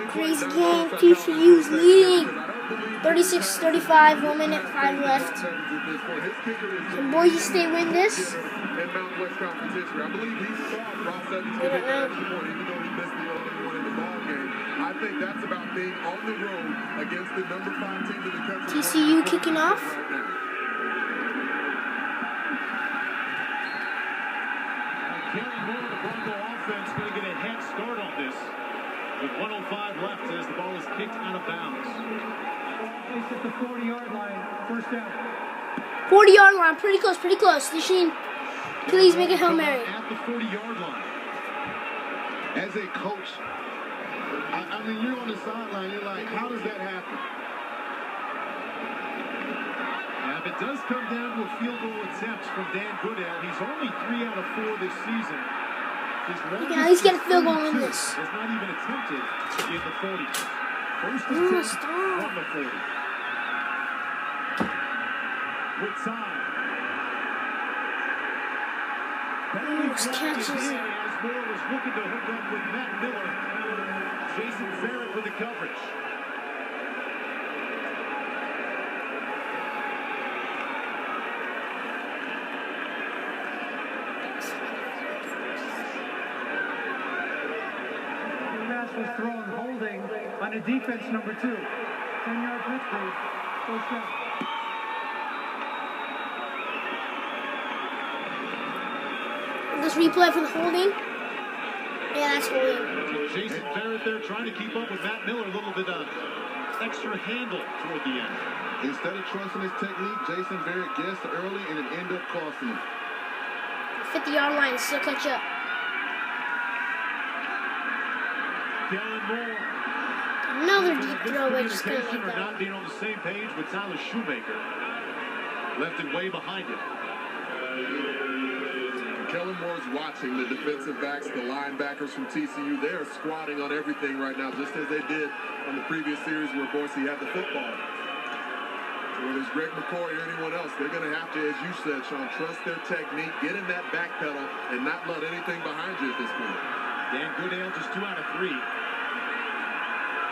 Crazy game. TCU's leading. 36-35. 1 minute 5 left. Can Boise State win this? In Mountain West Conference history, I believe he saw Ross Evans get that extra point, even though he missed the only one in the ball game. I think that's about being on the road against the number 5 team in the country. TCU kicking off. Kellen Moore, the Bronco offense, going to get a head start on this. With 1:05 left as the ball is kicked out of bounds. It's at the 40-yard line. First down. 40-yard line. Pretty close. Pretty close. Dishine, please make a Hail Mary. At the 40-yard line. As a coach, I mean, you're on the sideline. You're like, how does that happen? Now, if it does come down to a field goal attempt from Dan Goodale, he's only 3 out of 4 this season. You can at least get a field goal in this. Was not even attempted in the 40. First Oh, attempt stop. from the 40. With time. Almost catches it. As Moore was looking to hook up with Matt Miller. Jason Verrett with the coverage. Was thrown holding on a defense number 2. 10-yard blitz, please. First down. This replay for the holding. Yeah, that's holding. Jason Verrett there trying to keep up with Matt Miller. A little bit of extra handle toward the end. Instead of trusting his technique, Jason Verrett guessed early and it ended up costing him. 50-yard line, still catch up. Kellen Moore. Another deep throw, but just gonna make Or that. not being on the same page with Tyler Shoemaker. Left it way behind him. Kellen Moore's watching the defensive backs, the linebackers from TCU. They are squatting on everything right now, just as they did on the previous series where Boise had the football. So whether it's Greg McCoy or anyone else, they're going to have to, as you said, Sean, trust their technique, get in that back pedal, and not let anything behind you at this point. Dan Goodale just 2 out of 3.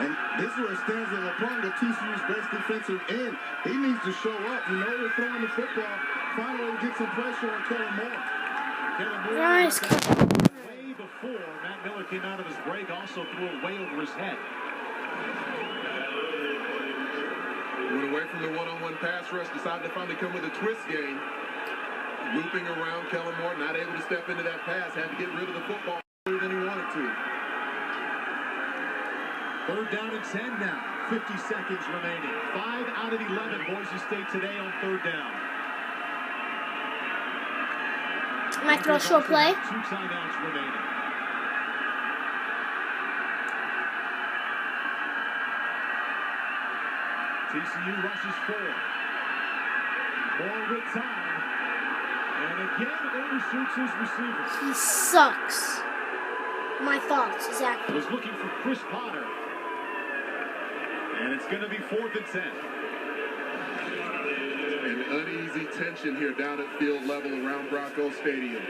And this is where it stands in LeBron, TCU's best defensive end. He needs to show up. You know they're throwing the football. Finally get some pressure on Kellen Moore. Kellen Moore Nice. way before Matt Miller came out of his break, also threw it way over his head. Went away from the one-on-one pass rush, decided to finally come with a twist game. Looping around Kellen Moore, not able to step into that pass, had to get rid of the football earlier than he wanted to. 3rd down and 10 now. 50 seconds remaining. 5 out of 11 Boise State today on 3rd down. Might throw a short play. 2 timeouts remaining. TCU rushes 4. More with time. And again, overshoots his receiver. He sucks. My thoughts, exactly. Was looking for Chris Potter. And it's going to be 4th and 10. An uneasy tension here down at field level around Bronco Stadium.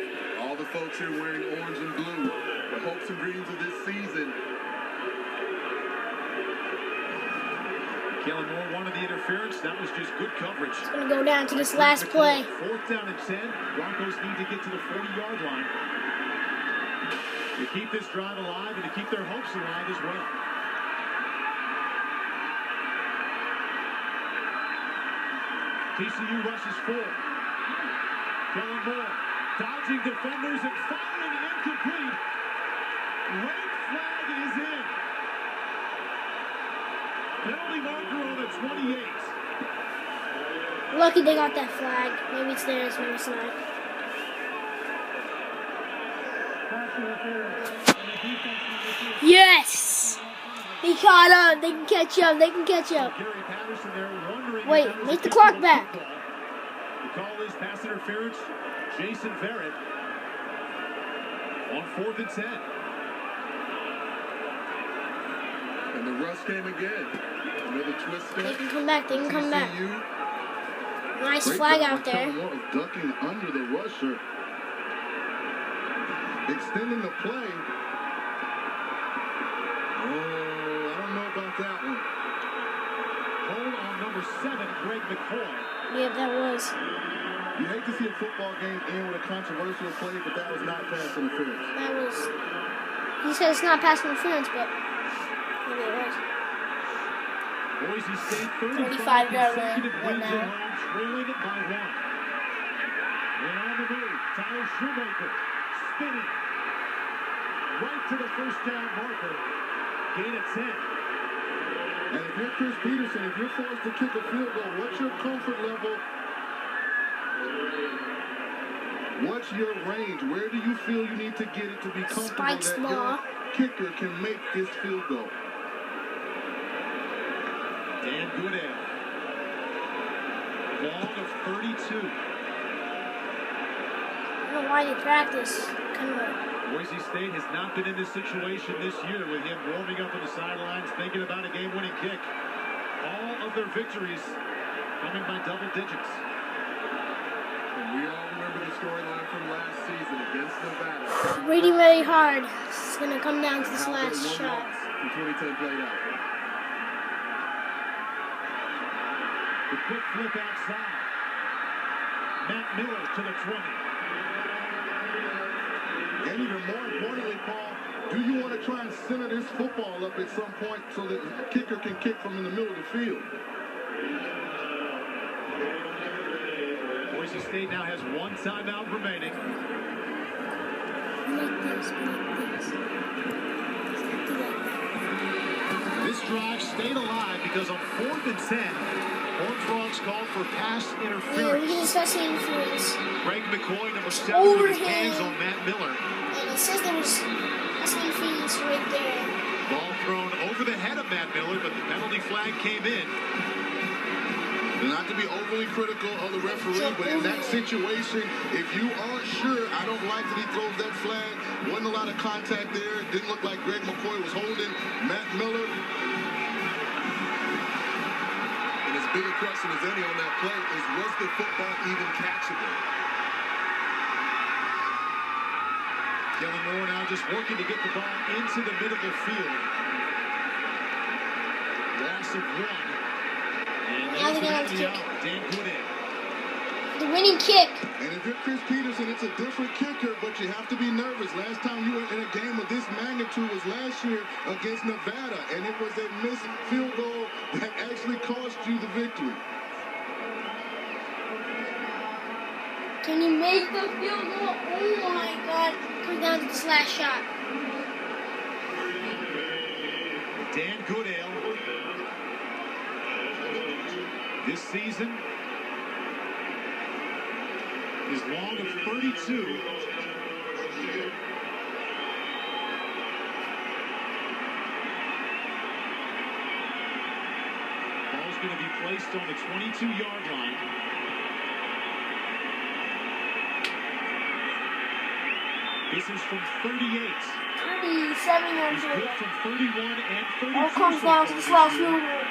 All the folks here wearing orange and blue. The hopes and dreams of this season. Kellen Moore wanted the interference. That was just good coverage. It's going to go down to this last play. 4th down and 10. Broncos need to get to the 40-yard line to keep this drive alive and to keep their hopes alive as well. TCU rushes 4. Kellen Moore dodging defenders and firing incomplete. Red flag is in. Penalty marker on the 28. Lucky they got that flag. Maybe it's theirs, maybe it's not. Yes! He caught up. They can catch up. They can catch up. Wait, make the clock back. The call is pass interference. Jason Verrett on 4th and 10. And the rush came again. Another twist step. They can come back. They can come back. TCU. Nice Great flag job out by Kellen there. Moore of ducking under the rusher. Extending the play. about that one? Hold on number 7, Greg McCoy. Yeah, that was. You hate to see a football game end with a controversial play, but that was not pass interference. That was. He said it's not pass interference, but maybe it was. Boise State 35-yard consecutive run wins now. at home, trailing it by 1. And on the move, Tyler Shoemaker spinning right to the first down marker. Gain of 10. And if you're Chris Peterson, if you're forced to kick a field goal, what's your comfort level? What's your range? Where do you feel you need to get it to be comfortable that your kicker can make this field goal? Dan Goodale. Long of 32. I don't know why they practice. Kind of. Boise State has not been in this situation this year with him warming up on the sidelines, thinking about a game-winning kick. All of their victories coming by double digits. And we all remember the storyline from last season against Nevada. Waiting very hard. It's going to come down to this last shot. In 2010 played out. The quick flip outside. Matt Miller to the 20. And even more importantly, Paul, do you want to try and center this football up at some point so that the kicker can kick from in the middle of the field? Boise State now has 1 timeout remaining. This drive stayed alive because on 4th and 10, Horned Frogs called for pass Yeah, we interference. can discuss the influence. Greg McCoy, number 7, Over with his hands him. on Matt Miller. And it says there was pass interference right there. Ball thrown over the head of Matt Miller, but the penalty flag came in. Not to be overly critical of the referee, but in that situation, if you aren't sure, I don't like that he throws that flag. Wasn't a lot of contact there. It didn't look like Greg McCoy was holding Matt Miller. And as big a question as any on that play is, was the football even catchable? Kellen Moore now just working to get the ball into the middle of the field. Loss of 1. And Now there's they're the going to penalty kick. out. Dan Goodale. The winning kick. And if you're Chris Peterson, it's a different kicker, but you have to be nervous. Last time you were in a game of this magnitude was last year against Nevada, and it was a missed field goal that actually cost you the victory. Can he make the field goal? Oh my God. Comes down to this last shot. Dan Goodale. This season is long of 32. Ball's going to be placed on the 22-yard line. This is from 38. 37 yards He's away. good from 31 and 32. All comes so down far to this this last year. field goal.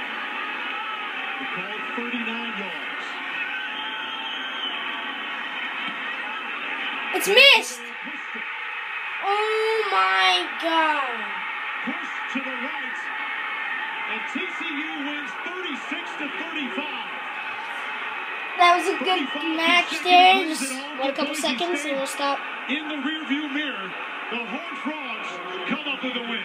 They call it 39 yards. It's missed. Oh my God. Push to the right, and TCU wins 36-35. That was a good match there. Just wait a couple seconds and we'll stop. In the rearview mirror, the Horned Frogs come up with a win.